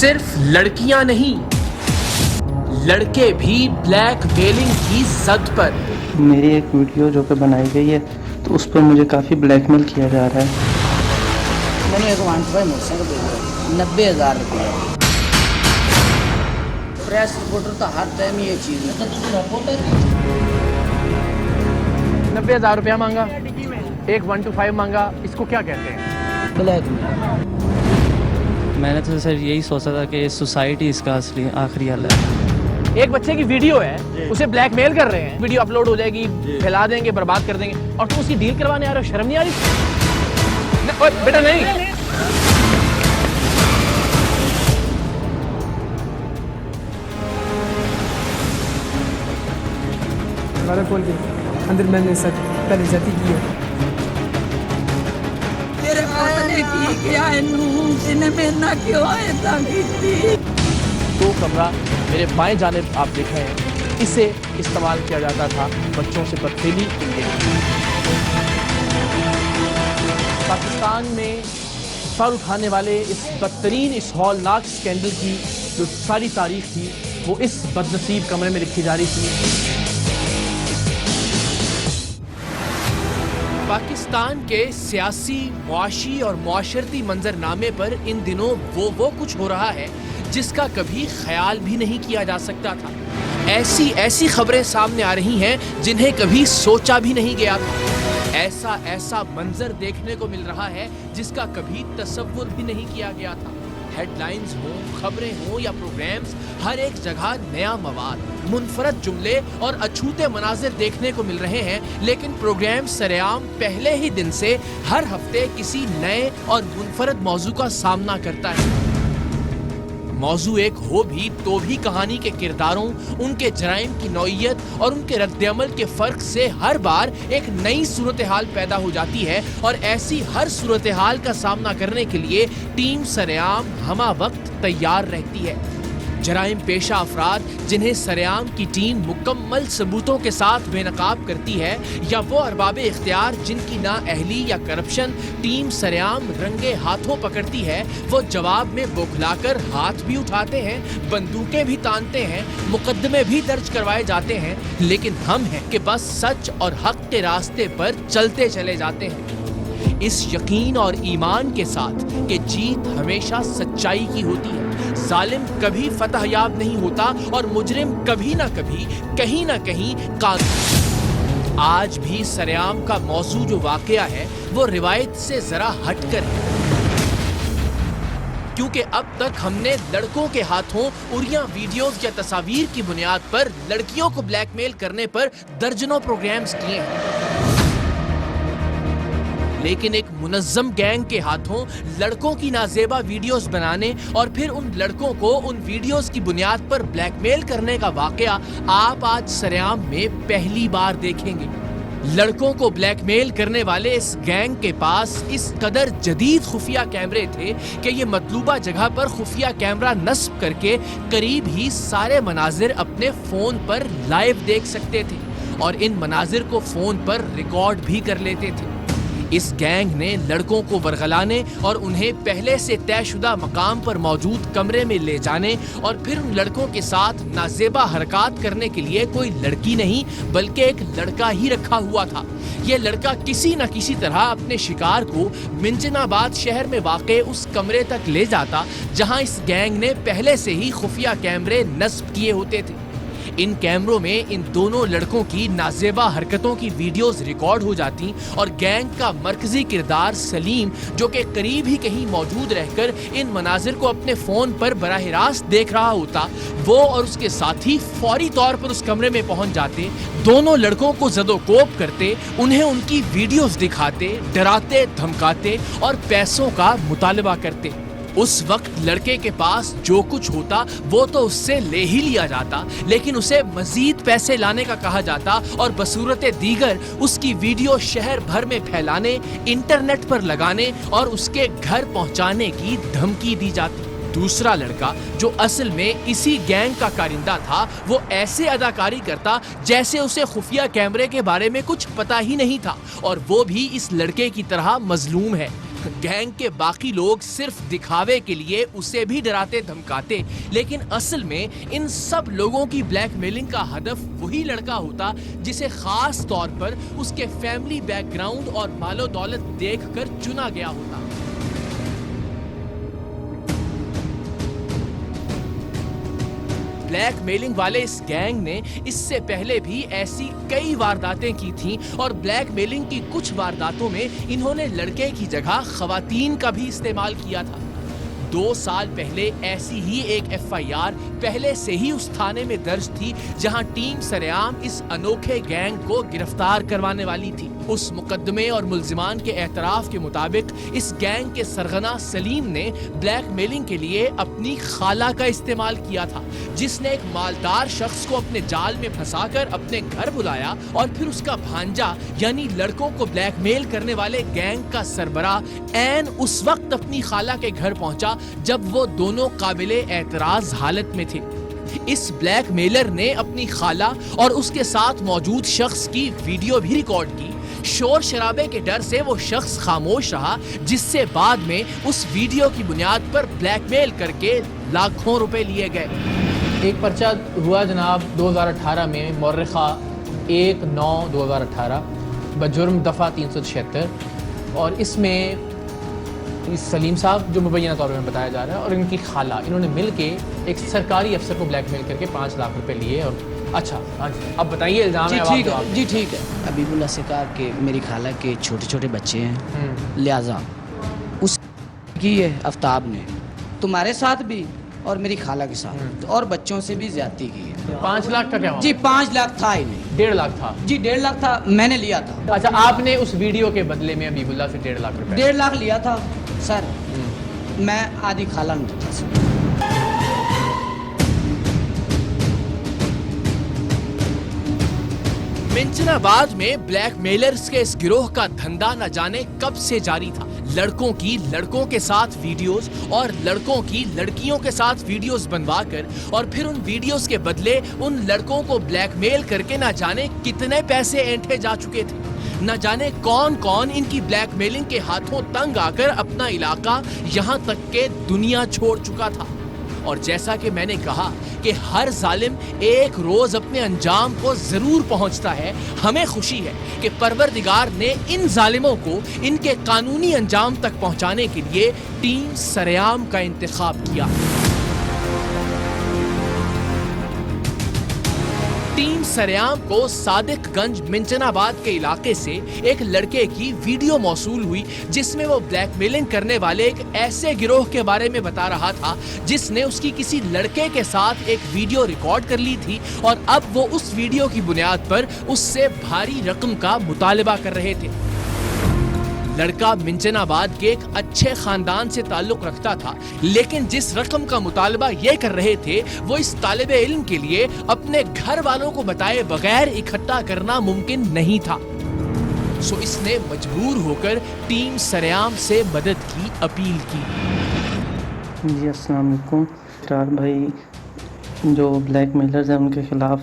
सिर्फ लड़कियां नहीं, लड़के भी ब्लैक मेलिंग की जद पर। मेरी एक वीडियो जो कि बनाई गई है तो उस पर मुझे काफ़ी ब्लैकमेल किया जा रहा है। मैंने एक वांटफाई मोटरसाइकिल भेजा 90,000 रुपये। प्रेस रिपोर्टर तो हर टाइम ये चीज़ है। 90,000 रुपया मांगा, एक 125 मांगा, इसको क्या कहते हैं? ब्लैकमेल। मैंने तो सर यही सोचा था कि सोसाइटी इसका असली आखिरी हल है। एक बच्चे की वीडियो है, उसे ब्लैकमेल कर रहे हैं, वीडियो अपलोड हो जाएगी, फैला देंगे, बर्बाद कर देंगे, और तुम उसकी डील करवाने आ रहे हो, शर्म नहीं आ रही? ओए बेटा नहीं। खोल के अंदर मैंने सच पहले जाती की है। तेरे पता नहीं की क्या है नू इन्हें मेरे ना क्यों आए ताकि तो कमरा मेरे बाएं जानिब आप देख रहे हैं, इसे इस्तेमाल किया जाता था बच्चों से बदफेली के लिए। पाकिस्तान में सर उठाने वाले इस बदतरीन, इस हौलनाक स्कैंडल की जो सारी तारीख थी वो इस बदनसीब कमरे में लिखी जा रही थी। पाकिस्तान के सियासी, मुआशी और मुआशरती मंजरनामे पर इन दिनों वो कुछ हो रहा है जिसका कभी ख्याल भी नहीं किया जा सकता था। ऐसी खबरें सामने आ रही हैं जिन्हें कभी सोचा भी नहीं गया था। ऐसा मंजर देखने को मिल रहा है जिसका कभी तसव्वुर भी नहीं किया गया था। हेडलाइंस हो, खबरें हो या प्रोग्राम्स, हर एक जगह नया मवाद, मुनफरद जुमले और अछूते मनाजिर देखने को मिल रहे हैं। लेकिन प्रोग्राम सरेआम पहले ही दिन से हर हफ्ते किसी नए और मुनफरद मौजू का सामना करता है। मौजू एक हो भी तो भी कहानी के किरदारों, उनके जराइम की नौइयत और उनके रद्द-ए-अमल के फर्क से हर बार एक नई सूरत हाल पैदा हो जाती है। और ऐसी हर सूरत हाल का सामना करने के लिए टीम सरेआम हमा वक्त तैयार रहती है। जराइम पेशा अफराद जिन्हें सरेआम की टीम मुकम्मल सबूतों के साथ बेनकाब करती है, या वो अरबाबे इख्तियार जिनकी नाअहली या करप्शन टीम सरेआम रंगे हाथों पकड़ती है, वो जवाब में बौखलाकर हाथ भी उठाते हैं, बंदूकें भी तानते हैं, मुकदमे भी दर्ज करवाए जाते हैं, लेकिन हम हैं कि बस सच और हक के रास्ते पर चलते चले जाते हैं, इस यकीन और ईमान के साथ कि जीत हमेशा सच्चाई की होती है। जालिम कभी फतह याब नहीं होता और मुजरिम कभी ना कभी कहीं ना कहीं कानून। आज भी सरेआम का मौजू जो वाकया है वो रिवायत से जरा हटकर है, क्योंकि अब तक हमने लड़कों के हाथों उड़िया वीडियोस या तस्वीर की बुनियाद पर लड़कियों को ब्लैकमेल करने पर दर्जनों प्रोग्राम्स किए हैं, लेकिन एक मुनज़्ज़म गैंग के हाथों लड़कों की नाजेबा वीडियोस बनाने और फिर उन लड़कों को उन वीडियोस की बुनियाद पर ब्लैकमेल करने का वाकया आप आज सरेआम में पहली बार देखेंगे। लड़कों को ब्लैकमेल करने वाले इस गैंग के पास इस कदर जदीद खुफिया कैमरे थे कि ये मतलूबा जगह पर खुफिया कैमरा नस्ब करके करीब ही सारे मनाजिर अपने फोन पर लाइव देख सकते थे और इन मनाजिर को फोन पर रिकॉर्ड भी कर लेते थे। इस गैंग ने लड़कों को वरगलाने और उन्हें पहले से तयशुदा मकाम पर मौजूद कमरे में ले जाने और फिर उन लड़कों के साथ नाजेबा हरकत करने के लिए कोई लड़की नहीं बल्कि एक लड़का ही रखा हुआ था। यह लड़का किसी न किसी तरह अपने शिकार को मिंजनाबाद शहर में वाक़े उस कमरे तक ले जाता जहां इस गैंग ने पहले से ही खुफिया कैमरे नस्ब किए होते थे। इन कैमरों में इन दोनों लड़कों की नाजेबा हरकतों की वीडियोस रिकॉर्ड हो जाती और गैंग का मरकजी किरदार सलीम, जो कि करीब ही कहीं मौजूद रहकर इन मनाजिर को अपने फोन पर बराह रास्त देख रहा होता, वो और उसके साथी फौरी तौर पर उस कमरे में पहुंच जाते, दोनों लड़कों को ज़दोकोब करते, उन्हें उनकी वीडियोस दिखाते, डराते, धमकाते और पैसों का मुतालबा करते। उस वक्त लड़के के पास जो कुछ होता वो तो उससे ले ही लिया जाता, लेकिन उसे मजीद पैसे लाने का कहा जाता और बसूरत दीगर उसकी वीडियो शहर भर में फैलाने, इंटरनेट पर लगाने और उसके घर पहुंचाने की धमकी दी जाती। दूसरा लड़का जो असल में इसी गैंग का कारिंदा था, वो ऐसे अदाकारी करता जैसे उसे खुफिया कैमरे के बारे में कुछ पता ही नहीं था और वो भी इस लड़के की तरह मजलूम है। गैंग के बाकी लोग सिर्फ दिखावे के लिए उसे भी डराते धमकाते, लेकिन असल में इन सब लोगों की ब्लैकमेलिंग का हदफ वही लड़का होता जिसे खास तौर पर उसके फैमिली बैकग्राउंड और मालो दौलत देखकर चुना गया होता। ब्लैकमेलिंग वाले इस गैंग ने इससे पहले भी ऐसी कई वारदातें की थीं और ब्लैकमेलिंग की कुछ वारदातों में इन्होंने लड़के की जगह खवातीन का भी इस्तेमाल किया था। 2 साल पहले ऐसी ही एक एफआईआर पहले से ही उस थाने में दर्ज थी जहां टीम सरेआम इस अनोखे गैंग को गिरफ्तार करवाने वाली थी। उस मुकदमे और मुल्जिमान के एतराफ के मुताबिक इस गैंग के सरगना सलीम ने ब्लैकमेलिंग के लिए अपनी खाला का इस्तेमाल किया था, जिसने एक मालदार शख्स को अपने जाल में फंसाकर अपने घर बुलाया और फिर उसका भांजा यानी लड़कों को ब्लैकमेल करने वाले गैंग का सरबराह ऐन उस वक्त अपनी खाला के घर पहुंचा जब वो दोनों काबिले एतराज हालत में थे। इस ब्लैकमेलर ने अपनी खाला और उसके साथ मौजूद शख्स की वीडियो भी रिकॉर्ड की। शोर शराबे के डर से वो शख्स खामोश रहा, जिससे बाद में उस वीडियो की बुनियाद पर ब्लैकमेल करके लाखों रुपए लिए गए। एक पर्चा हुआ जनाब 2018 में मौर्रिखा 1/9/2018 बजुर्म दफ़ा 376 और इसमें सलीम साहब जो मुबैना तौर में बताया जा रहा है और इनकी खाला इन्होंने मिल के एक सरकारी अफसर को ब्लैकमेल करके 5 लाख रुपए लिए। और अच्छा हाँ जी अब बताइए इल्ज़ाम जी है ठीक अब है जी ठीक है। हबीबुल्लाह से कहा कि मेरी खाला के छोटे छोटे बच्चे हैं, लिहाजा उस की है आफ्ताब ने तुम्हारे साथ भी और मेरी खाला के साथ और बच्चों से भी ज्यादती की है। 5 लाख का क्या जी 5 लाख था ही नहीं, 1.5 लाख था जी 1.5 लाख था, मैंने लिया था। अच्छा आपने उस वीडियो के बदले में हबीबुल्लाह से 1.5 लाख रुपए 1.5 लाख लिया था सर, मैं आधी खाला में देता था। मिंचनाबाद में ब्लैकमेलर्स के इस गिरोह का धंधा न जाने कब से जारी था। लड़कों की लड़कों के साथ वीडियोस और लड़कों की लड़कियों के साथ वीडियोस बनवाकर और फिर उन वीडियोस के बदले उन लड़कों को ब्लैकमेल करके न जाने कितने पैसे ऐंठे जा चुके थे। न जाने कौन कौन इनकी ब्लैकमेलिंग के हाथों तंग आकर अपना इलाका यहाँ तक के दुनिया छोड़ चुका था। और जैसा कि मैंने कहा कि हर जालिम एक रोज अपने अंजाम को जरूर पहुंचता है, हमें खुशी है कि परवरदिगार ने इन जालिमों को इनके कानूनी अंजाम तक पहुंचाने के लिए टीम सरेआम का इंतखाब किया। टीम सरेआम को सादिकगंज मिंचनाबाद के इलाके से एक लड़के की वीडियो मौसूल हुई जिसमें वो ब्लैकमेलिंग करने वाले एक ऐसे गिरोह के बारे में बता रहा था जिसने उसकी किसी लड़के के साथ एक वीडियो रिकॉर्ड कर ली थी और अब वो उस वीडियो की बुनियाद पर उससे भारी रकम का मुतालिबा कर रहे थे। लड़का मिंचनाबाद के एक अच्छे खानदान से ताल्लुक रखता था, लेकिन जिस रकम का मुतालबा ये कर रहे थे वो इस तालिबे इल्म के लिए अपने घर वालों को बताए बगैर इकट्ठा करना मुमकिन नहीं था। सो इसने मजबूर होकर टीम सरेआम से मदद की अपील की। जी अस्सलाम वालेकुम। स्टार भाई जो ब्लैकमेलर्स हैं उनके खिलाफ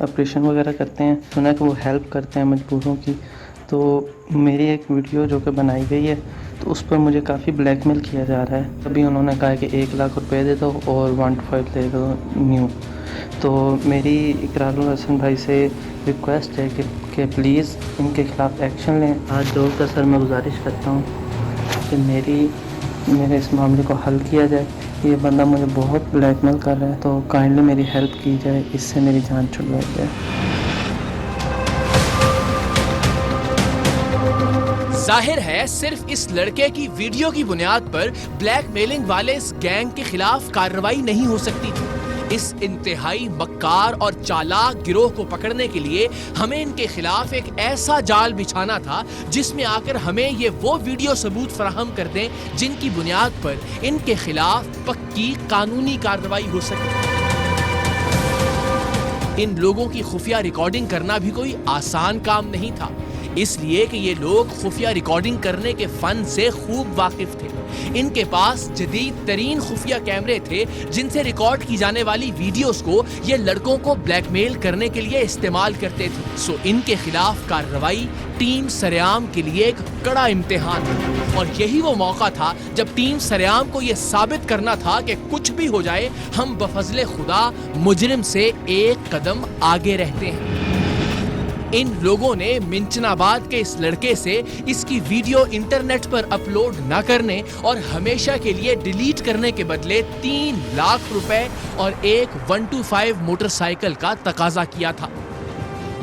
ऑपरेशन वगैरह करते हैं, सुना कि वो हेल्प करते हैं मजबूरों की। तो मेरी एक वीडियो जो कि बनाई गई है तो उस पर मुझे काफ़ी ब्लैकमेल किया जा रहा है। अभी उन्होंने कहा कि 1 लाख रुपए दे दो और 1.5 दे दो न्यू। तो मेरी इकरारुल हसन भाई से रिक्वेस्ट है कि प्लीज़ इनके ख़िलाफ़ एक्शन लें। आज जोर का सर मैं गुजारिश करता हूँ कि मेरे इस मामले को हल किया जाए। ये बंदा मुझे बहुत ब्लैकमेल कर रहा है, तो काइंडली मेरी हेल्प की जाए, इससे मेरी जान छुड़वाई जाए। जाहिर है सिर्फ इस लड़के की वीडियो की बुनियाद पर ब्लैकमेलिंग वाले इस गैंग के खिलाफ कार्रवाई नहीं हो सकती थी। इस इंतहाई मक्कार और चालाक गिरोह को पकड़ने के लिए हमें इनके खिलाफ एक ऐसा जाल बिछाना था जिसमें आकर हमें ये वो वीडियो सबूत फराहम कर दें जिनकी बुनियाद पर इनके खिलाफ पक्की कानूनी कार्रवाई हो सके। इन लोगों की खुफिया रिकॉर्डिंग करना भी कोई आसान काम नहीं था। اس لیے کہ یہ لوگ خفیہ ریکارڈنگ کرنے کے فن سے خوب واقف تھے. ان کے پاس جدید ترین خفیہ کیمرے تھے جن سے ریکارڈ کی جانے والی ویڈیوز کو یہ لڑکوں کو بلیک میل کرنے کے لیے استعمال کرتے تھے. سو ان کے خلاف کارروائی ٹیم سریام کے لیے ایک کڑا امتحان تھا. اور یہی وہ موقع تھا جب ٹیم سریام کو یہ ثابت کرنا تھا کہ کچھ بھی ہو جائے ہم بفضل خدا مجرم سے ایک قدم آگے رہتے ہیں. ان لوگوں نے منچن آباد کے اس لڑکے سے اس کی ویڈیو انٹرنیٹ پر اپلوڈ نہ کرنے اور ہمیشہ کے لیے ڈیلیٹ کرنے کے بدلے 3 لاکھ روپے اور ایک 125 موٹر سائیکل کا تقاضا کیا تھا.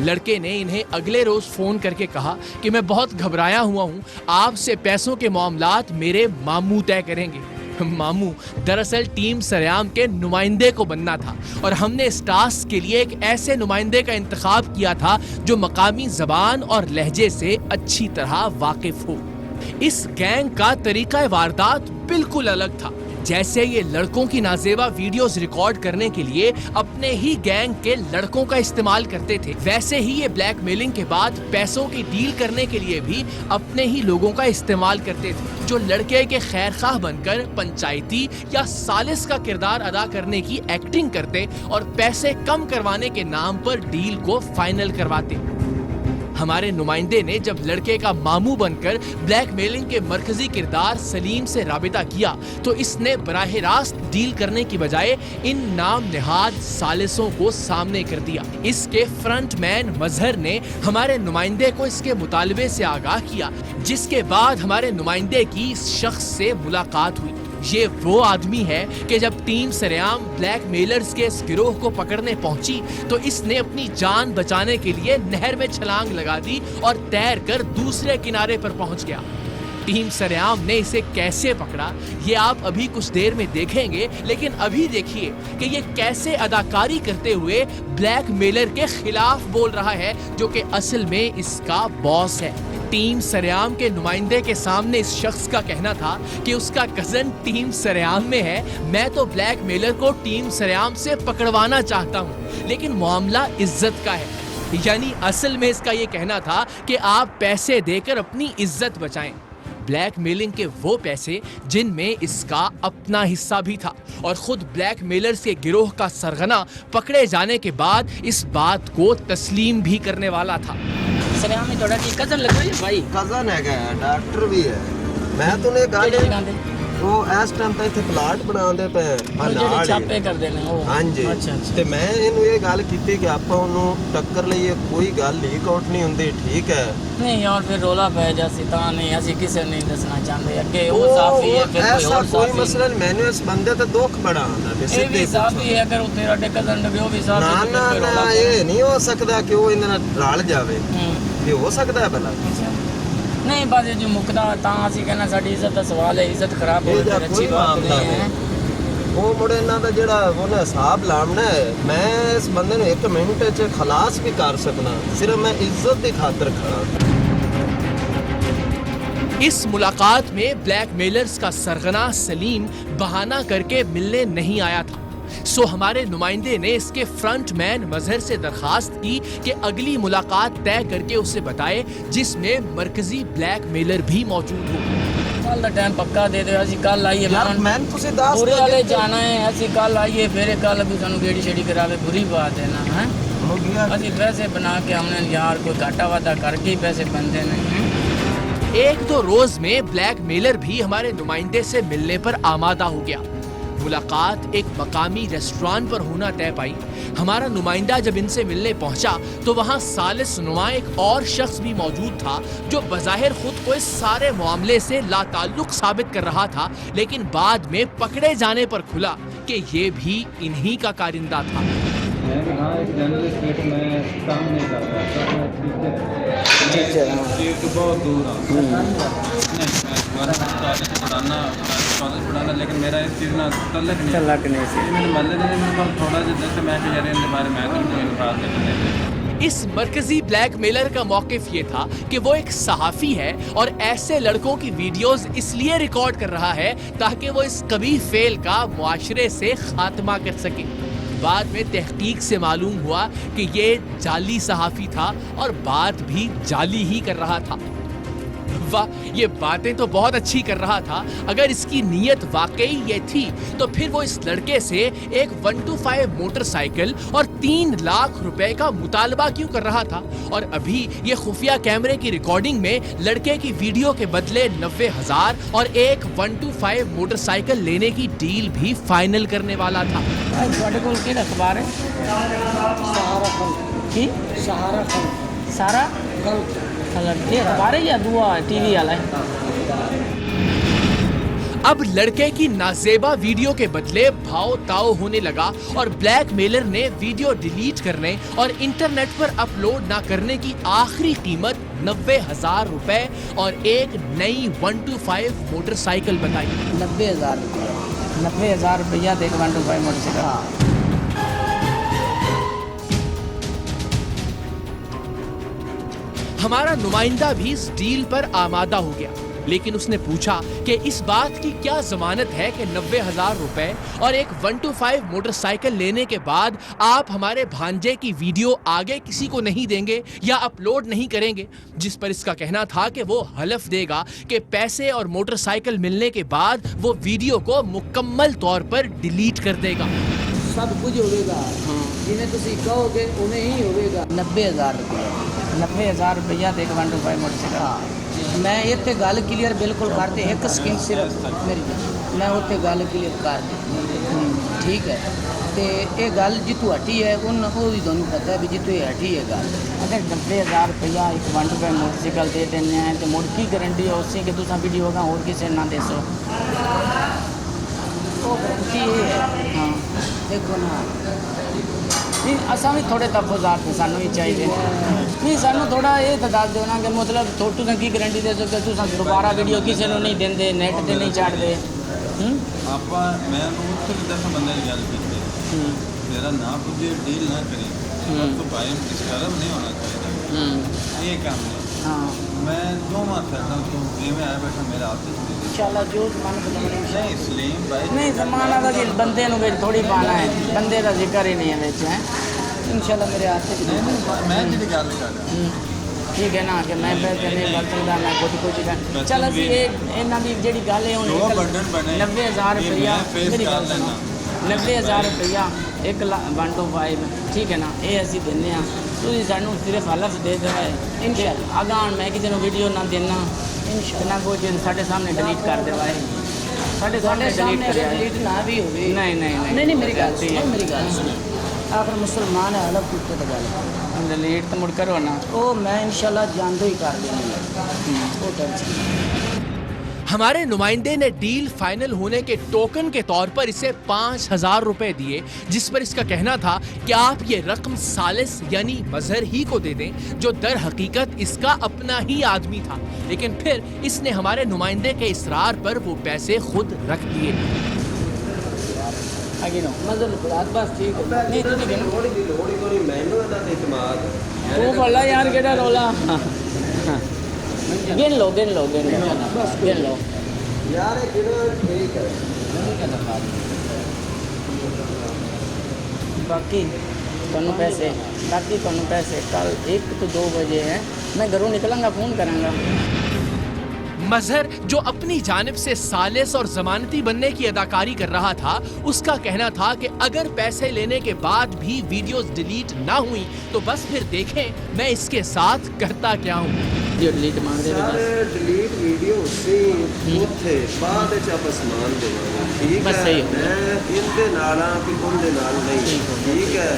لڑکے نے انہیں اگلے روز فون کر کے کہا کہ میں بہت گھبرایا ہوا ہوں, آپ سے پیسوں کے معاملات میرے ماموں طے کریں گے. ماموں دراصل ٹیم سریام کے نمائندے کو بننا تھا اور ہم نے اس ٹاسک کے لیے ایک ایسے نمائندے کا انتخاب کیا تھا جو مقامی زبان اور لہجے سے اچھی طرح واقف ہو. اس گینگ کا طریقہ واردات بالکل الگ تھا. جیسے یہ لڑکوں کی نازیبا ویڈیوز ریکارڈ کرنے کے لیے اپنے ہی گینگ کے لڑکوں کا استعمال کرتے تھے, ویسے ہی یہ بلیک میلنگ کے بعد پیسوں کی ڈیل کرنے کے لیے بھی اپنے ہی لوگوں کا استعمال کرتے تھے جو لڑکے کے خیر خواہ بن کر پنچایتی یا سالس کا کردار ادا کرنے کی ایکٹنگ کرتے اور پیسے کم کروانے کے نام پر ڈیل کو فائنل کرواتے. ہمارے نمائندے نے جب لڑکے کا ماموں بن کر بلیک میلنگ کے مرکزی کردار سلیم سے رابطہ کیا تو اس نے براہ راست ڈیل کرنے کی بجائے ان نام نہاد سالسوں کو سامنے کر دیا. اس کے فرنٹ مین مظہر نے ہمارے نمائندے کو اس کے مطالبے سے آگاہ کیا, جس کے بعد ہمارے نمائندے کی اس شخص سے ملاقات ہوئی. یہ وہ آدمی ہے کہ جب ٹیم سریام بلیک میلرز کے اس گروہ کو پکڑنے پہنچی تو اس نے اپنی جان بچانے کے لیے نہر میں چھلانگ لگا دی اور تیر کر دوسرے کنارے پر پہنچ گیا. ٹیم سریام نے اسے کیسے پکڑا یہ آپ ابھی کچھ دیر میں دیکھیں گے, لیکن ابھی دیکھیے کہ یہ کیسے اداکاری کرتے ہوئے بلیک میلر کے خلاف بول رہا ہے جو کہ اصل میں اس کا باس ہے. ٹیم سریام کے نمائندے کے سامنے اس شخص کا کہنا تھا کہ اس کا کزن ٹیم سریام میں ہے. میں تو بلیک میلر کو ٹیم سریام سے پکڑوانا چاہتا ہوں, لیکن معاملہ عزت کا ہے. یعنی اصل میں اس کا یہ کہنا تھا کہ آپ پیسے دے کر اپنی عزت بچائیں. بلیک میلنگ کے وہ پیسے جن میں اس کا اپنا حصہ بھی تھا, اور خود بلیک میلرز کے گروہ کا سرغنہ پکڑے جانے کے بعد اس بات کو تسلیم بھی کرنے والا تھا. سریام میں تھوڑا کی کزن لگا ہے بھائی, کزن ہے کہ ڈاکٹر بھی ہے. میں تو نے کہا وہ اس ٹائم تے پلاٹ بناਉਂਦੇ ਪਏ ਜਿਹੜੇ ਛਾਪੇ ਕਰਦੇ ਨੇ ਉਹ. ਹਾਂਜੀ. ਤੇ ਮੈਂ ਇਹਨੂੰ ਇਹ ਗੱਲ ਕੀਤੀ ਕਿ ਆਪਾਂ ਉਹਨੂੰ ਟੱਕਰ ਲਈਏ, ਕੋਈ ਗੱਲ ਲੀਕ ਆਊਟ ਨਹੀਂ ਹੁੰਦੀ, ਠੀਕ ਹੈ. ਨਹੀਂ ਯਾਰ ਫਿਰ ਰੋਲਾ ਪੈ ਜਾਸੀ ਤਾਂ ਨਹੀਂ, ਅਸੀਂ ਕਿਸੇ ਨਹੀਂ ਦੱਸਣਾ ਚਾਹੁੰਦੇ. ਅੱਗੇ ਉਹ ਸਾਫੀ ਹੈ, ਫਿਰ ਕੋਈ ਹੋਰ ਕੋਈ ਮਸਲਾ ਨਹੀਂ. ਮੈਨੂੰ ਇਸ ਬੰਦੇ ਤੇ ਦੁੱਖ ਬੜਾ ਆਉਂਦਾ ਤੇ ਇਹ ਵੀ ਸਾਫੀ ਹੈ, ਅਗਰ ਉਹ ਤੇਰਾ ਕਜ਼ਨ ਲੱਗੇ ਉਹ ਵੀ ਸਾਫੀ ਨਾ ਨਾ ਨਾ, ਇਹ ਨਹੀਂ ਹੋ ਸਕਦਾ ਕਿ ਉਹ ਇਹਨਾਂ ਨਾਲ ਰਲ ਜਾਵੇ. ਇਹ ਹੋ ਸਕਦਾ ਹੈ ਭਲਾ? ਨਹੀਂ ਬਸ ਜੋ ਮੁਕਦਾ ਤਾਂ ਅਸੀਂ ਕਹਿੰਦਾ ਸਾਡੀ ਇੱਜ਼ਤ ਦਾ ਸਵਾਲ ਹੈ, ਇੱਜ਼ਤ ਖਰਾਬ ਹੋਵੇ ਤਾਂ ਅੱਛੀ ਬਾਤ ਨਹੀਂ ਹੈ. ਉਹ ਮੁੰਡੇ ਇਹਨਾਂ ਦਾ ਜਿਹੜਾ ਉਹਨੇ ਹਿਸਾਬ ਲਾਉਣਾ ਹੈ, ਮੈਂ ਇਸ ਬੰਦੇ ਨੂੰ 1 ਮਿੰਟ 'ਚ ਖਲਾਸ ਵੀ ਕਰ ਸਕਦਾ, ਸਿਰਫ ਮੈਂ ਇੱਜ਼ਤ ਦੀ ਖਾਤਰ ਖੜਾ. اس ملاقات میں بلیک میلرز کا سرغنہ سلیم بہانہ کر کے ملنے نہیں آیا تھا. سو ہمارے نمائندے نے اس کے فرنٹ مین مظہر سے درخواست کی کہ اگلی ملاقات طے کر کے اسے بتائے جس میں مرکزی بلیک میلر بھی موجود ہو. کل دا ٹائم پکا دے دے, اسی کل آئیے. میں تسی دس پورے والے جانا ہے, اسی کل آئیے, پھر کل بھی سانو گیڑی شیڑی کراوے, بری بات ہے نا. اسی پیسے بنا کے ہم نے یار کوئی گھاٹا واٹا کر کے پیسے بنتے ہیں. 1-2 روز میں بلیک میلر بھی ہمارے نمائندے سے ملنے پر آمادہ ہو گیا. ملاقات ایک مقامی ریسٹوران پر ہونا طے پائی. ہمارا نمائندہ جب ان سے ملنے پہنچا تو وہاں ثالث نما ایک اور شخص بھی موجود تھا جو بظاہر خود کو اس سارے معاملے سے لا تعلق ثابت کر رہا تھا, لیکن بعد میں پکڑے جانے پر کھلا کہ یہ بھی انہی کا کارندہ تھا. لیکن میرا اس چیز میں تعلق نہیں سی. تھوڑا جا دس میں کہ یار ان کے بارے میں کوئی انفراد نہیں. اس مرکزی بلیک میلر کا موقف یہ تھا کہ وہ ایک صحافی ہے اور ایسے لڑکوں کی ویڈیوز اس لیے ریکارڈ کر رہا ہے تاکہ وہ اس قبیح فعل کا معاشرے سے خاتمہ کر سکے. बाद में तहकीक से मालूम हुआ कि ये जाली सहाफ़ी था और बात भी जाली ही कर रहा था। वाह, ये बातें तो बहुत अच्छी कर रहा था। अगर इसकी नीयत वाकई ये थी तो फिर वो इस लड़के से एक 125 मोटरसाइकिल और 3 लाख रुपए का मुतालबा क्यों कर रहा था? और अभी ये खुफिया कैमरे की रिकॉर्डिंग में लड़के की वीडियो के बदले 90,000 और एक 125 मोटरसाइकिल लेने की डील भी फाइनल करने वाला था। अखबार है सारा ये अखबार है या दुआ टीवी वाला है? अब लड़के की नाजेबा वीडियो के बदले भाव ताव होने लगा और ब्लैकमेलर ने वीडियो डिलीट करने और इंटरनेट पर अपलोड ना करने की आखिरी कीमत 90,000 रुपए और एक नई 125 मोटरसाइकिल बताई। 90,000 रुपया देख 125 मोटरसाइकिल। हमारा नुमाइंदा भी इस डील पर आमादा हो गया, लेकिन उसने पूछा कि इस बात की क्या जमानत है कि 90,000 रुपए और एक 125 मोटरसाइकिल लेने के बाद आप हमारे भांजे की वीडियो आगे किसी को नहीं देंगे या अपलोड नहीं करेंगे? जिस पर इसका कहना था कि वो हलफ देगा कि पैसे और मोटरसाइकिल मिलने के बाद वो वीडियो को मुकम्मल तौर पर डिलीट कर देगा। सब कुछ होगा जिन्हें तुसी कहोगे उन्हें ही होगा। 90,000 रुपया देख 125 मोटरसाइकिल। मैं इतने गल क्लीयर बिल्कुल करते एक सेकंड सिर्फ मेरी मैं उत्ते गल क्लीयर कर दी, ठीक है? तो ये गल जितू हटी है उन भी दोनों पता है भी जितू हटी है गल। अगर 90,000 रुपया एक 125 मोटरसाइकिल दे देने हैं तो मुड़ की गारंटी है उससे कि तुसा वीडियो होगा और किसी ना दे सो। हाँ देखो ना नहीं असा भी थोड़े तफावत ने सानू ही चाहिए नहीं सानू थोड़ा ये तो दस दो ना कि मतलब थोटू की गारंटी दे सो कि तुसा दोबारा वीडियो किसी को नहीं देंगे नेट से नहीं छाड़ते। ਆਪਾਂ ਮੈਂ ਉੱਥੇ ਵੀ 10 ਬੰਦੇ ਦੀ ਗੱਲ ਕੀਤੀ ਮੇਰਾ ਨਾ ਕੋਈ ਡੀਲ ਨਾ ਕਰੀ तो भाई डिस्टर्ब नहीं होना चाहिए ये काम है। हाँ मैं दो माह करता हूँ तो में आया बैठा मेरा हाथ इंशाल्लाह जो मान नहीं सलीम भाई नहीं जमाना का कि बंदे नु विच थोड़ी पाना है बंदे का जिक्र ही नहीं है विच है इंशाल्लाह मेरे हाथ से मैं जी गल कर रहा ठीक है ना कि मैं पैसे नहीं भर सकता मैं खुद कुछ चल असी इन्हां दी जेहड़ी गल है हुण 90,000 रुपया मेरी गल सुनो 90,000 रुपया 125 ठीक है ना ये असी देने तुसीं सानू सिर्फ हलफ दे देवे इंशाल्लाह अगान मैं किसी को वीडियो ना देना इंशाल्लाह कुछ साढ़े सामने डिलीट कर देवाए साढ़े सामने डिलीट ना भी होवे नहीं मेरी गल सुनो मेरी गल सुनो आखिर मुसलमान है हलफ कुत्ते तो गल डिलीट तो मुड़ करो ना ओ मैं इंशाल्लाह जानदो ही कर देंगे वो टेंशन। हमारे नुमाइंदे ने डील फाइनल होने के टोकन के तौर पर इसे 5,000 रुपए दिए, जिस पर इसका कहना था कि आप ये रकम सालिस यानी मजहर ही को दे दें, जो दर हकीकत इसका अपना ही आदमी था। लेकिन फिर इसने हमारे नुमाइंदे के इसरार पर वो पैसे खुद रख दिए। गिन लो यार ठीक है बाकी तुहानू पैसे कल 1 to 2 बजे है मैं घरों निकलूंगा फ़ोन करांगा। मजहर जो अपनी जानिब से सालिस और जमानती बनने की अदाकारी कर रहा था, उसका कहना था कि अगर पैसे लेने के बाद भी वीडियोस डिलीट ना हुई तो बस फिर देखें मैं इसके साथ करता क्या हूँ। डिलीट मांग रहे डिलीट वीडियो से उथे बाद च आप समान देवांगे ठीक बस है सही हो मैं इनके नाल कि उनके नाल नहीं ठीक है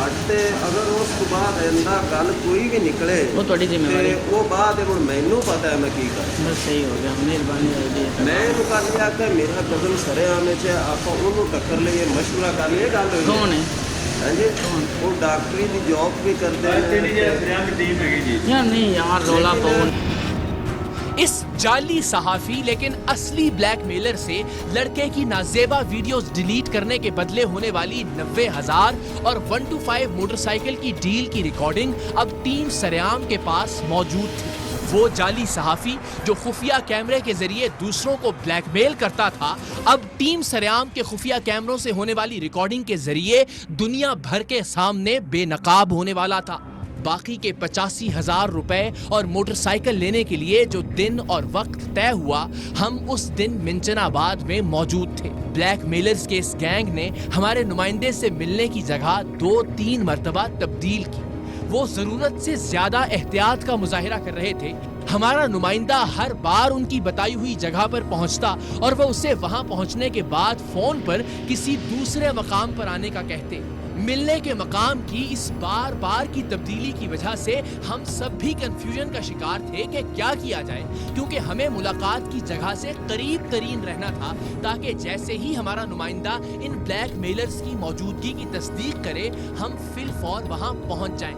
आटे अगर उस तो बाद इंदा गल कोई भी निकले वो थोड़ी जिम्मेवारी वो बाद हुण मैनू पता है मैं की कर बस सही हो गया मेहरबानी होगी मैं इन्हू कल आख्या मेरा कदम सरे आने च आप उन्होंने टक्कर लिए मशवरा कर लिए गल हुई कौन है हाँ जी वो डॉक्टरी की जॉब भी करते हैं यार नहीं यार रोला पवन इस जाली सहाफी लेकिन असली ब्लैकमेलर से लड़के की नाजेबा वीडियोस डिलीट करने के बदले होने वाली 90,000 और 125 मोटरसाइकिल की डील की रिकॉर्डिंग अब टीम सरेआम के पास मौजूद थी। وہ جعلی صحافی جو خفیہ کیمرے کے ذریعے دوسروں کو بلیک میل کرتا تھا، اب ٹیم سریام کے خفیہ کیمروں سے ہونے والی ریکارڈنگ کے ذریعے دنیا بھر کے سامنے بے نقاب ہونے والا تھا۔ باقی کے 85,000 روپے اور موٹر سائیکل لینے کے لیے جو دن اور وقت طے ہوا، ہم اس دن منچن آباد میں موجود تھے۔ بلیک میلرز کے اس گینگ نے ہمارے نمائندے سے ملنے کی جگہ 2-3 مرتبہ تبدیل کی۔ وہ ضرورت سے زیادہ احتیاط کا مظاہرہ کر رہے تھے۔ ہمارا نمائندہ ہر بار ان کی بتائی ہوئی جگہ پر پہنچتا اور وہ اسے وہاں پہنچنے کے بعد فون پر کسی دوسرے مقام پر آنے کا کہتے۔ ملنے کے مقام کی اس بار بار کی تبدیلی کی وجہ سے ہم سب بھی کنفیوژن کا شکار تھے کہ کیا کیا جائے، کیونکہ ہمیں ملاقات کی جگہ سے قریب ترین رہنا تھا تاکہ جیسے ہی ہمارا نمائندہ ان بلیک میلرز کی موجودگی کی تصدیق کرے ہم فی الفور وہاں پہنچ جائیں۔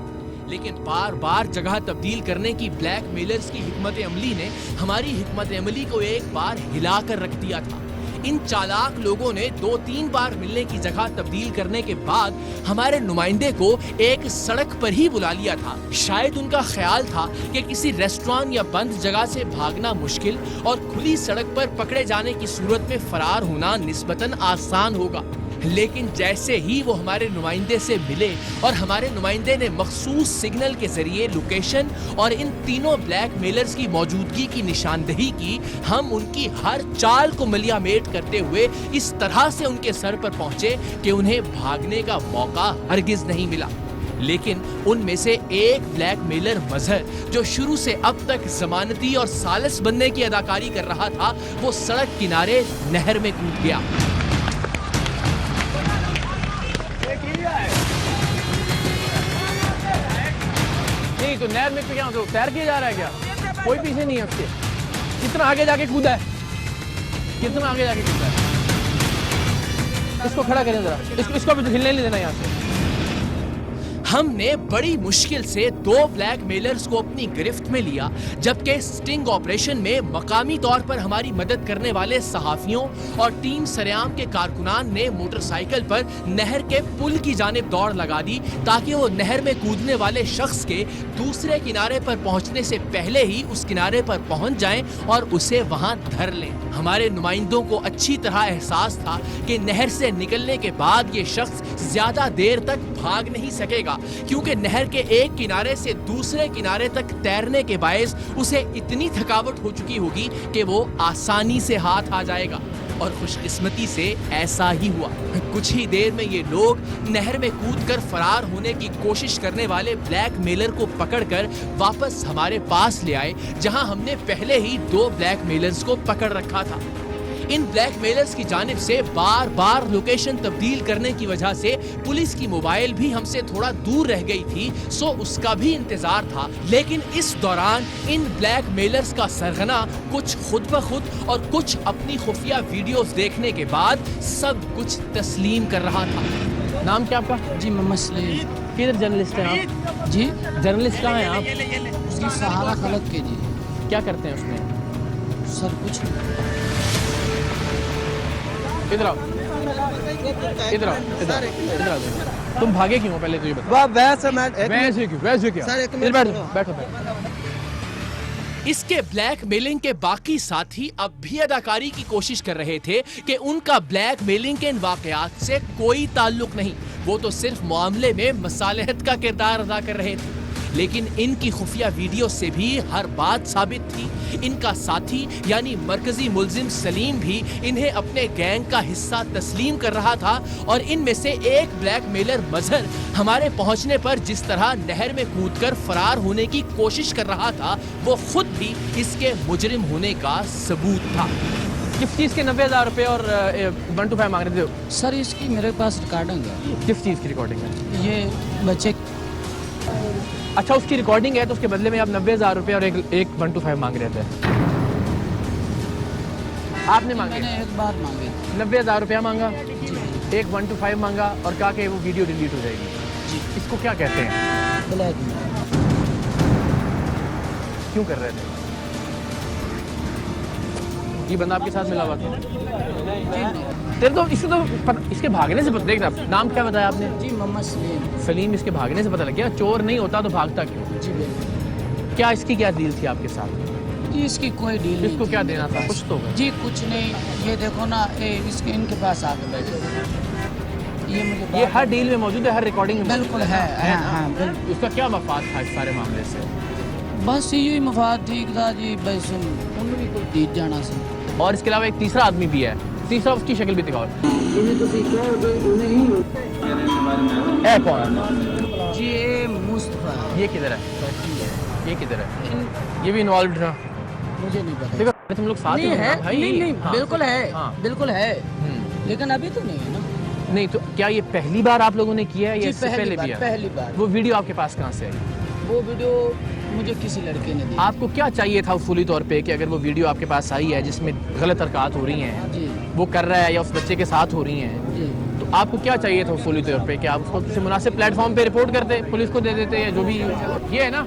لیکن بار بار جگہ تبدیل کرنے کی بلیک میلرز کی حکمت عملی نے ہماری حکمت عملی کو ایک بار ہلا کر رکھ دیا تھا۔ ان چالاک لوگوں نے 2-3 بار ملنے کی جگہ تبدیل کرنے کے بعد ہمارے نمائندے کو ایک سڑک پر ہی بلا لیا تھا۔ شاید ان کا خیال تھا کہ کسی ریسٹوران یا بند جگہ سے بھاگنا مشکل اور کھلی سڑک پر پکڑے جانے کی صورت میں فرار ہونا نسبتاً آسان ہوگا۔ لیکن جیسے ہی وہ ہمارے نمائندے سے ملے اور ہمارے نمائندے نے مخصوص سگنل کے ذریعے لوکیشن اور ان تینوں بلیک میلرز کی موجودگی کی نشاندہی کی، ہم ان کی ہر چال کو ملیا میٹ کرتے ہوئے اس طرح سے ان کے سر پر پہنچے کہ انہیں بھاگنے کا موقع ہرگز نہیں ملا۔ لیکن ان میں سے ایک بلیک میلر مظہر جو شروع سے اب تک ضمانتی اور ثالث بننے کی اداکاری کر رہا تھا، وہ سڑک کنارے نہر میں کود گیا۔ تو نہر میں کیا تیر کیا جا رہا ہے؟ کیا کوئی پیچھے نہیں ہے اس کے؟ کتنا آگے جا کے کودا ہے، کتنا آگے جا کے کودا ہے؟ اس کو کھڑا کریں ذرا، اس کو بھی ہلنے نہیں دینا یہاں سے۔ ہم نے بڑی مشکل سے 2 بلیک میلرز کو اپنی گرفت میں لیا، جبکہ سٹنگ آپریشن میں مقامی طور پر ہماری مدد کرنے والے صحافیوں اور ٹیم سریام کے کارکنان نے موٹر سائیکل پر نہر کے پل کی جانب دوڑ لگا دی تاکہ وہ نہر میں کودنے والے شخص کے دوسرے کنارے پر پہنچنے سے پہلے ہی اس کنارے پر پہنچ جائیں اور اسے وہاں دھر لیں۔ ہمارے نمائندوں کو اچھی طرح احساس تھا کہ نہر سے نکلنے کے بعد یہ شخص زیادہ دیر تک بھاگ نہیں سکے گا، کیونکہ نہر کے ایک کنارے سے دوسرے کنارے تک تیرنے کے باعث اسے اتنی تھکاوٹ ہو چکی ہوگی کہ وہ آسانی سے ہاتھ آ جائے گا۔ اور خوش قسمتی سے ایسا ہی ہوا۔ کچھ ہی دیر میں یہ لوگ نہر میں کود کر فرار ہونے کی کوشش کرنے والے بلیک میلر کو پکڑ کر واپس ہمارے پاس لے آئے، جہاں ہم نے پہلے ہی 2 بلیک میلرز کو پکڑ رکھا تھا۔ ان بلیک میلرز کی جانب سے بار بار لوکیشن تبدیل کرنے کی وجہ سے پولیس کی موبائل بھی ہم سے تھوڑا دور رہ گئی تھی، سو اس کا بھی انتظار تھا۔ لیکن اس دوران ان بلیک میلرز کا سرغنہ کچھ خود بخود اور کچھ اپنی خفیہ ویڈیوز دیکھنے کے بعد سب کچھ تسلیم کر رہا تھا۔ نام کیا آپ کا؟ جی محمد سلیم۔ کدھر جرنلسٹ ہیں آپ؟ جی جرنلسٹ کہاں ہیں آپ؟ جی سہارا خلق کے جی۔ کیا کرتے ہیں اس میں؟ سر کچھ ادھر آؤ، ادھر آؤ، ادھر آؤ۔ تم بھاگے کیوں پہلے تو یہ بتا۔ ویسے کیا؟ بیٹھو۔ اس کے بلیک میلنگ کے باقی ساتھی اب بھی اداکاری کی کوشش کر رہے تھے کہ ان کا بلیک میلنگ کے ان واقعات سے کوئی تعلق نہیں، وہ تو صرف معاملے میں مصالحت کا کردار ادا کر رہے تھے۔ لیکن ان کی خفیہ ویڈیو سے بھی ہر بات ثابت تھی۔ ان کا ساتھی یعنی مرکزی ملزم سلیم بھی انہیں اپنے گینگ کا حصہ تسلیم کر رہا تھا، اور ان میں سے ایک بلیک میلر مظہر ہمارے پہنچنے پر جس طرح نہر میں کود کر فرار ہونے کی کوشش کر رہا تھا، وہ خود بھی اس کے مجرم ہونے کا ثبوت تھا۔ کس چیز کے 90,000 روپے اور 1 to 5 مانگ رہے تھے؟ سر اس کی میرے پاس ریکارڈنگ ہے۔ کس چیز کی ریکارڈنگ ہے؟ یہ بچے اچھا، اس کی ریکارڈنگ ہے تو اس کے بدلے میں آپ 90,000 روپے اور ایک 1 to 5 مانگ رہے تھے؟ آپ نے مانگے؟ میں نے ایک بار مانگے۔ 90,000 روپیہ مانگا، جی ایک 1 to 5 مانگا اور کہا کہ وہ ویڈیو ڈیلیٹ ہو جائے گی۔ جی اس کو کیا کہتے ہیں؟ بلیک میل۔ کیوں کر رہے تھے؟ یہ بندہ آپ کے ساتھ ملا ہوا تھا؟ تیرے تو اس کے بھاگنے سے پتہ، دیکھنا نام کیا بتایا آپ نے؟ جی محمد سلیم۔ سلیم، اس کے بھاگنے سے پتہ لگ گیا چور نہیں ہوتا تو بھاگتا کیوں؟ جی بالکل۔ क्या इसकी क्या डील थी आपके साथ? जी इसकी कोई डील नहीं इसको थी क्या मेरे देना था? पास। कुछ तो होगा। जी कुछ नहीं, ये देखो ना, इसके इनके पास आके बैठे, ये मुझे ये हर डील में मौजूद है, हर रिकॉर्डिंग में बिल्कुल है, ना? हाँ बिल्कुल। उसका क्या मफाद था इस सारे मामले से? बस यही मफाद ठीक था जी, बस उन्होंने भी कोई जीत जाना सी। और इसके अलावा एक तीसरा आदमी भी है, तीसरा उसकी शक्ल भी दिखाओ। है कौन? जी ये मुस्तफा, ये किधर है? ये किधर है? ये भी इन्वॉल्व था? मुझे नहीं पता। देखो तुम लोग साथ नहीं में हो है, ना भाई? नहीं हाँ। बिल्कुल है, हाँ। बिल्कुल है, लेकिन अभी तो नहीं है ना। नहीं तो क्या ये पहली बार आप लोगों ने किया है या जी इससे पहले भी है? पहली बार। वो वीडियो आपके पास कहाँ से आई? वो वीडियो मुझे किसी लड़के ने दी। आपको क्या चाहिए था उसूली तौर पे कि अगर वो वीडियो आपके पास आई है जिसमें गलत हरकत हो रही हैं, जी वो कर रहा है या उस बच्चे के साथ हो रही हैं, जी तो आपको क्या चाहिए था उसूली तौर पे कि आप उसको किसी मुनासिब प्लेटफॉर्म पे रिपोर्ट करते, पुलिस को दे देते, या जो भी ये है ना,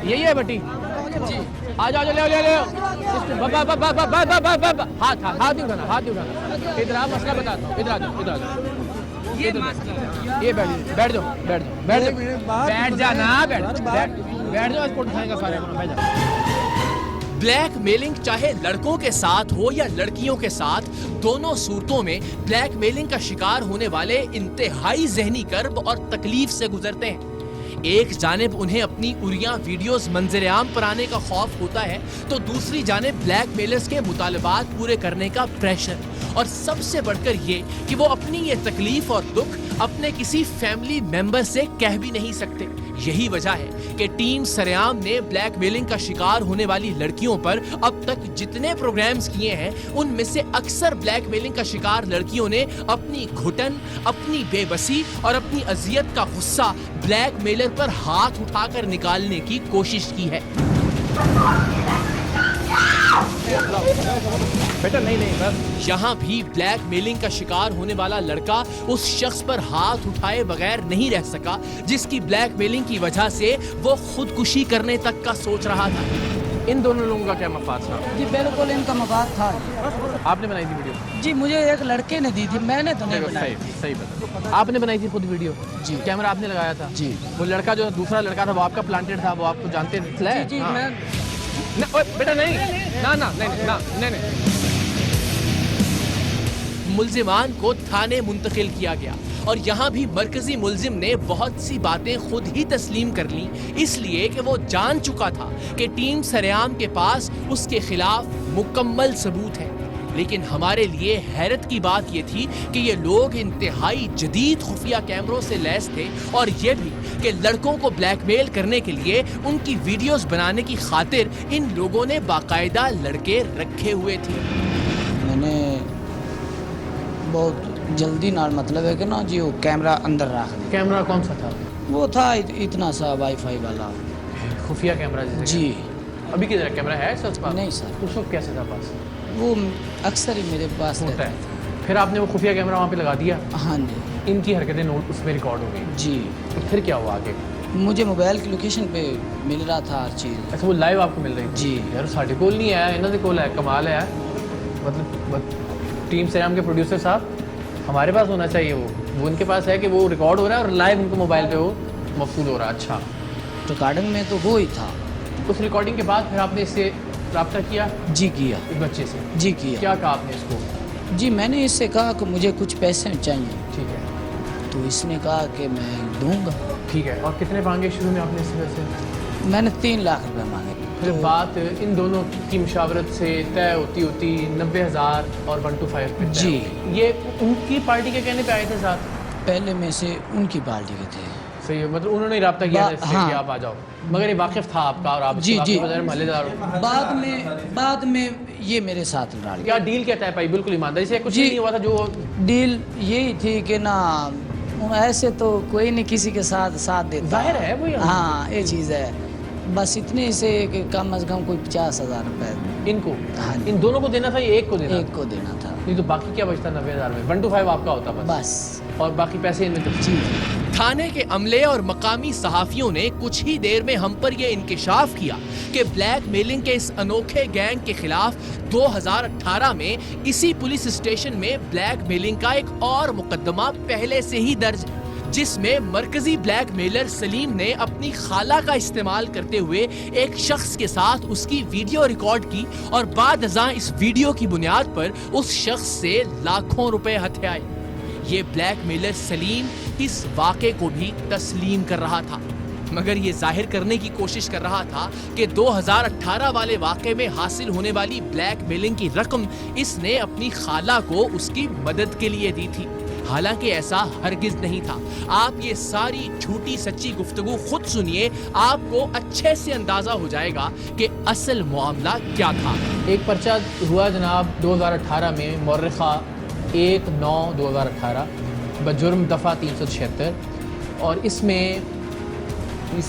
यही है बटी जी। आ जाओ, ले ले हाथ नहीं उठाना, हाथ नहीं उठाना। इधर आप मसला बताता हूँ, इधर आ जाओ, इधर आ जाओ, ये बैठ जाओ, बैठ जा ना, बैठ जाओ, इसको उठाएगा सारे, बैठ जाओ। ब्लैक मेलिंग चाहे लड़कों के साथ हो या लड़कियों के साथ, दोनों सूरतों में ब्लैक मेलिंग का शिकार होने वाले इंतहाई जहनी कर्ब और तकलीफ से गुजरते हैं। एक जानिब उन्हें अपनी उरिया वीडियोस मंजर आम पर आने का खौफ होता है, तो दूसरी जानिब ब्लैक मेलर्स के मुतालबात पूरे करने का प्रेशर, और सबसे बढ़कर ये कि वो अपनी ये तकलीफ और दुख अपने किसी फैमिली मेंबर से कह भी नहीं सकते। यही वजह है कि टीम सरेआम ने ब्लैक मेलिंग का शिकार होने वाली लड़कियों पर अब तक जितने प्रोग्राम्स किए हैं, उनमें से अक्सर ब्लैक मेलिंग का शिकार लड़कियों ने अपनी घुटन, अपनी बेबसी और अपनी अजियत का गुस्सा ब्लैक मेलर पर हाथ उठाकर निकालने की कोशिश की है। बेटा नहीं बस यहाँ भी ब्लैक मेलिंग का शिकार होने वाला लड़का उस शख्स पर हाथ उठाए बगैर नहीं रह सका जिसकी ब्लैक मेलिंग की वजह से वो खुदकुशी करने तक का सोच रहा था। इन दोनों लोगों का क्या मफाद था? जी बिल्कुल इनका मफाद था। आपने बनाई थी वीडियो? जी मुझे एक लड़के ने दी थी, मैंने तो नहीं बनाई। सही बता। आपने बनाई थी खुद वीडियो? जी। कैमरा आपने लगाया था? जी। वो लड़का जो दूसरा लड़का था वो आपका प्लांटेड था, वो आपको जानते थे? जी हाँ। मैं ओए, बेटा नहीं नहीं। मुल्जिमान को थाने मुंतकिल किया गया और यहाँ भी मरकजी मुल्जिम ने बहुत सी बातें खुद ही तस्लीम कर ली, इसलिए कि वो जान चुका था कि टीम सरेआम के पास उसके खिलाफ मुकम्मल सबूत है। लेकिन हमारे लिए हैरत की बात ये थी कि ये लोग इंतहाई जदीद खुफिया कैमरों से लैस थे, और ये भी कि लड़कों को ब्लैकमेल करने के लिए उनकी वीडियोस बनाने की खातिर इन लोगों ने बाकायदा लड़के रखे हुए थे। मैंने बहुत जल्दी नाल मतलब है कि ना जी वो कैमरा अंदर रख दिया। कैमरा कौन सा था? वो था इतना सा वाईफाई वाला। खुफिया कैमरा जैसे? जी अभी किधर कैमरा है सच पास? नहीं सर, उस वक्त कैसे था पास? वो अक्सर ही मेरे पास होता रहता है। फिर आपने वो खुफिया कैमरा वहाँ पे लगा दिया? है। हाँ जी इनकी हरकतें नोट उसमें रिकॉर्ड हो गई? जी। तो फिर क्या हुआ आगे? मुझे मोबाइल की लोकेशन पे मिल रहा था हर चीज़। अच्छा वो लाइव आपको मिल रही थी? जी। यार साढ़े कोल नहीं आया, इन्होंने कोल है, कमाल है यार। मतलब टीम सरेआम के प्रोड्यूसर साहब, हमारे पास होना चाहिए वो उनके पास है कि वो रिकॉर्ड हो रहा है और लाइव उनको मोबाइल पे वो मफसूल हो रहा है। अच्छा, रिकॉर्डिंग में तो वो ही था। उस रिकॉर्डिंग के बाद फिर आपने इससे रब्ता किया? जी किया। इस बच्चे से? जी किया। क्या कहा आपने इसको? जी मैंने इससे कहा कि मुझे कुछ पैसे चाहिए, ठीक है। तो इसने कहा कि मैं दूंगा। ठीक है। और कितने मांगे शुरू में आपने इससे पैसे? मैंने 3 लाख रुपए मांगे। फिर बात इन दोनों की मुशावरत से तय होती 90,000 और 125 पे तय जी। होती। ये उनकी पार्टी के कहने पे आए थे साथ? पहले में से उनकी पार्टी के थे। सही है, मतलब उन्होंने रब्ता किया था इससे हाँ। कि आप आ जाओ, मगर ये वाकिफ था आपका और आप जी, जी। महल्लेदार हो। बाद में ये मेरे साथ लड़ा लिया। क्या डील क्या तय पाई? बिल्कुल ईमानदारी से? कुछ जी। नहीं हुआ था जो डील यही थी कि ना ऐसे तो कोई नहीं किसी के साथ देता। जाहिर है वो यहाँ। हाँ ये चीज़ है, बस इतने से कि कम से कम कोई 50,000 रुपए इनको? हाँ। इन दोनों को देना था या एक को देना? एक को देना था। नहीं तो बाकी क्या बचता 90,000 में? 125 आपका होता बस और बाकी पैसे इनमें तो। जी। थाने के अमले और मकामी सहाफियों ने कुछ ही देर में हम पर यह इंकिशाफ किया कि ब्लैक मेलिंग के इस अनोखे गैंग के खिलाफ 2018 में इसी पुलिस स्टेशन में ब्लैक मेलिंग का एक और मुकदमा पहले से ही दर्ज है। جس میں مرکزی بلیک میلر سلیم نے اپنی خالہ کا استعمال کرتے ہوئے ایک شخص کے ساتھ اس کی ویڈیو ریکارڈ کی اور بعد ازاں اس ویڈیو کی بنیاد پر اس شخص سے لاکھوں روپے ہتھے آئے۔ یہ بلیک میلر سلیم اس واقعے کو بھی تسلیم کر رہا تھا، مگر یہ ظاہر کرنے کی کوشش کر رہا تھا کہ 2018 والے واقعے میں حاصل ہونے والی بلیک میلنگ کی رقم اس نے اپنی خالہ کو اس کی مدد کے لیے دی تھی، حالانکہ ایسا ہرگز نہیں تھا۔ آپ یہ ساری جھوٹی سچی گفتگو خود سنیے، آپ کو اچھے سے اندازہ ہو جائے گا کہ اصل معاملہ کیا تھا۔ ایک پرچہ ہوا جناب 2018 میں مورخہ 1/9/2018 بجرم دفعہ 376، اور اس میں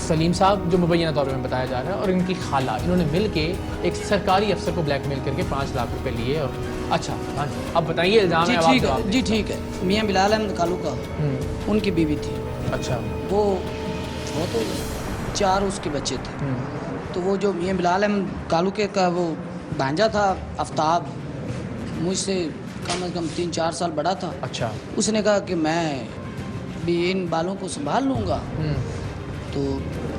سلیم صاحب جو مبینہ طور پر بتایا جا رہا ہے اور ان کی خالہ، انہوں نے مل کے ایک سرکاری افسر کو بلیک میل کر کے 5 لاکھ روپے لیے۔ اور اچھا ہاں جی، اب بتائیے الزام ہے ٹھیک ہے جی، ٹھیک ہے۔ میاں بلال احمد کالو کا ان کی بیوی تھی، اچھا وہ بہت ہو گئے، 4 اس کے بچے تھے۔ تو وہ جو میاں بلال احمد کالو کے کا وہ بھانجا تھا آفتاب، مجھ سے کم از کم 3-4 سال بڑا تھا۔ اچھا، اس نے کہا کہ میں بھی ان بالوں کو سنبھال لوں گا۔ تو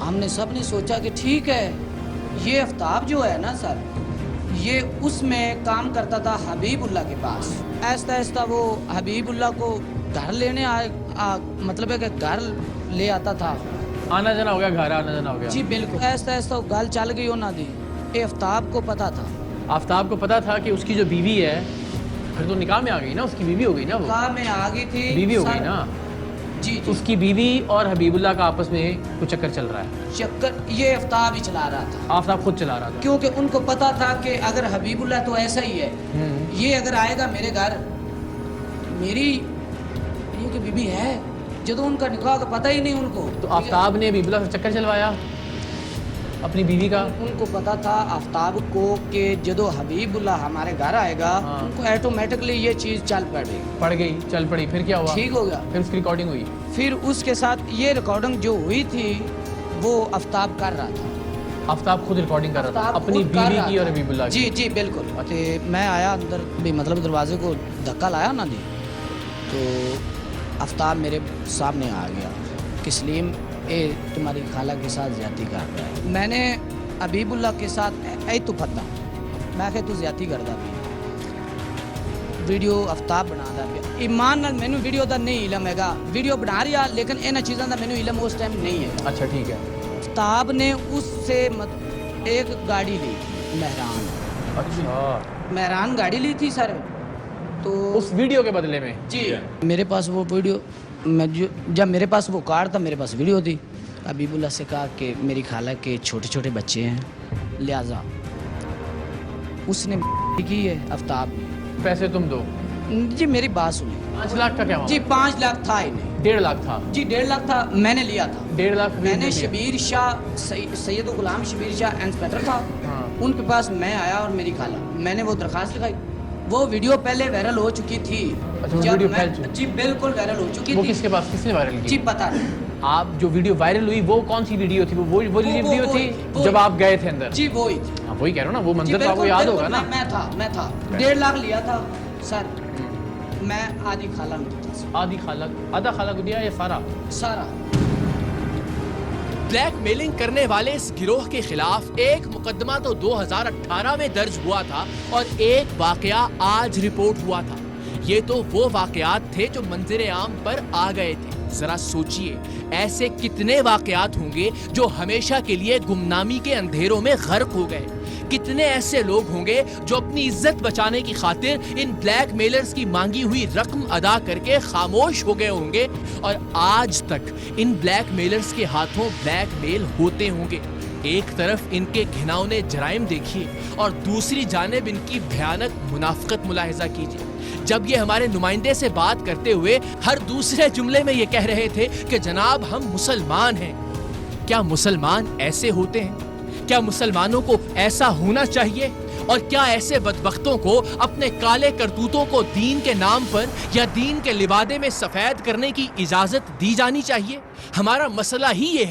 ہم نے سب نے سوچا کہ ٹھیک ہے، یہ آفتاب جو ہے نا سر، یہ اس میں کام کرتا تھا حبیب اللہ کے پاس۔ آہستہ آہستہ وہ حبیب اللہ کو گھر لینے مطلب ہے کہ گھر لے آتا تھا، آنا جانا ہو گیا، گھر آنا جانا ہو گیا جی بالکل۔ آہستہ آہستہ وہ گل چل گئی ہونا دی، یہ آفتاب کو پتہ تھا۔ آفتاب کو پتا تھا کہ اس کی جو بیوی ہے، پھر تو نکاح میں آ گئی نا، اس کی بیوی ہو گئی نا، وہ نکاح میں آ گئی تھی، بیوی ہو گئی نا جی اس کی بیوی اور حبیب اللہ کا آپس میں کچھ چکر چل رہا ہے، چکر یہ آفتاب ہی چلا رہا تھا، آفتاب خود چلا رہا تھا، کیونکہ ان کو پتا تھا کہ اگر حبیب اللہ تو ایسا ہی ہے، یہ اگر آئے گا میرے گھر، میری یہ کہ بیوی ہے، جدو ان کا نکاح کا پتہ ہی نہیں ان کو، تو آفتاب نے حبیب اللہ سے چکر چلوایا اپنی بیوی کا۔ ان کو پتا تھا آفتاب کو کہ جدو حبیب اللہ ہمارے گھر آئے گا، ان کو ایٹومیٹکلی یہ چیز چل چل پڑی، پھر کیا ہوا؟ ٹھیک ہو گیا، پھر اس کی ریکارڈنگ ہوئی، پھر اس کے ساتھ یہ ریکارڈنگ جو ہوئی تھی وہ آفتاب کر رہا تھا، آفتاب خود ریکارڈنگ کر رہا تھا آفتاب اپنی خود کر بیوی رہا کی اور تھا۔ حبیب اللہ کی۔ جی جی بالکل۔ تو میں آیا اندر بھی، مطلب دروازے کو دھکا لایا نا جی، تو آفتاب میرے سامنے آ گیا کہ سلیم اے تمہاری خالہ کے ساتھ زیادتی کر رہا ہے۔ میں نے حبیب اللہ کے ساتھ اے تو پتہ میں کہ تو زیادتی کردا بھی ویڈیو آفتاب بنا دا پیا، ایمان نال مینوں ویڈیو دا نہیں علم ہے گا، ویڈیو بنا رہا لیکن انہاں چیزاں دا مینوں علم اس ٹائم نہیں ہے۔ اچھا ٹھیک ہے۔ آفتاب نے اس سے ایک گاڑی لی مہران، اچھا، مہران گاڑی لی تھی سر، تو اس ویڈیو کے بدلے میں؟ جی میرے پاس وہ ویڈیو، جب میرے پاس وہ کارڈ تھا میرے پاس ویڈیو تھی۔ حبیب اللہ سے کہا کہ میری خالہ کے چھوٹے چھوٹے بچے ہیں، لہٰذا اس نے کی ہے آفتاب نے، پیسے تم دو۔ جی میری بات سنیں، 5 لاکھ کا کیا ہوا؟ جی 5 لاکھ تھا انہیں، 1.5 لاکھ تھا، جی 1.5 لاکھ تھا، میں نے لیا تھا 1.5 لاکھ میں نے شبیر شاہ سید غلام شبیر شاہ انسپیکٹر تھا، ان کے پاس میں آیا اور میری خالہ، میں نے وہ درخواست لکھائی، وہ ویڈیو پہلے وائرل ہو چکی تھی۔ اچھا، وہ ویڈیو پھیل چکی؟ جی بالکل وائرل ہو چکی وہ تھی۔ کس کے پاس، کس نے وائرل کی؟ جی پتہ نہیں، آپ جو ویڈیو وائرل ہوئی وہ کون سی ویڈیو تھی؟ وہ ویڈیو تھی جب آپ گئے تھے اندر؟ جی وہی تھی، ہاں وہی کہہ رہا ہوں نا، وہ منظر تو آپ کو بالکل، یاد بالکل، ہوگا نا۔ میں تھا 1.5 لاکھ لیا تھا سر، میں آدھی خالہ میں دیتا تھا، آدھی خالہ، آدھا خالہ کو دیا یا سارا؟ سارا۔ بلیک میلنگ کرنے والے اس گروہ کے خلاف ایک مقدمہ تو 2018 میں درج ہوا تھا اور ایک واقعہ آج رپورٹ ہوا تھا۔ یہ تو وہ واقعات تھے جو منظر عام پر آ گئے تھے۔ ذرا سوچئے ایسے کتنے واقعات ہوں گے جو ہمیشہ کے لیے گمنامی کے اندھیروں میں غرق ہو گئے؟ کتنے ایسے لوگ ہوں گے جو اپنی عزت بچانے کی خاطر ان بلیک میلرز کی مانگی ہوئی رقم ادا کر کے خاموش ہو گئے ہوں گے اور آج تک ان بلیک میلرز کے ہاتھوں بلیک میل ہوتے ہوں گے۔ ایک طرف ان کے گھناؤنے جرائم دیکھیے اور دوسری جانب ان کی بھیانک منافقت ملاحظہ کیجیے۔ جب یہ ہمارے نمائندے سے بات کرتے ہوئے ہر دوسرے جملے میں یہ کہہ رہے تھے کہ جناب ہم مسلمان ہیں، کیا مسلمان ایسے ہوتے ہیں؟ کیا مسلمانوں کو ایسا ہونا چاہیے؟ اور کیا ایسے بدبختوں کو اپنے کالے کرتوتوں کو دین کے نام پر یا دین کے لبادے میں سفید کرنے کی اجازت دی جانی چاہیے؟ ہمارا مسئلہ ہی یہ ہے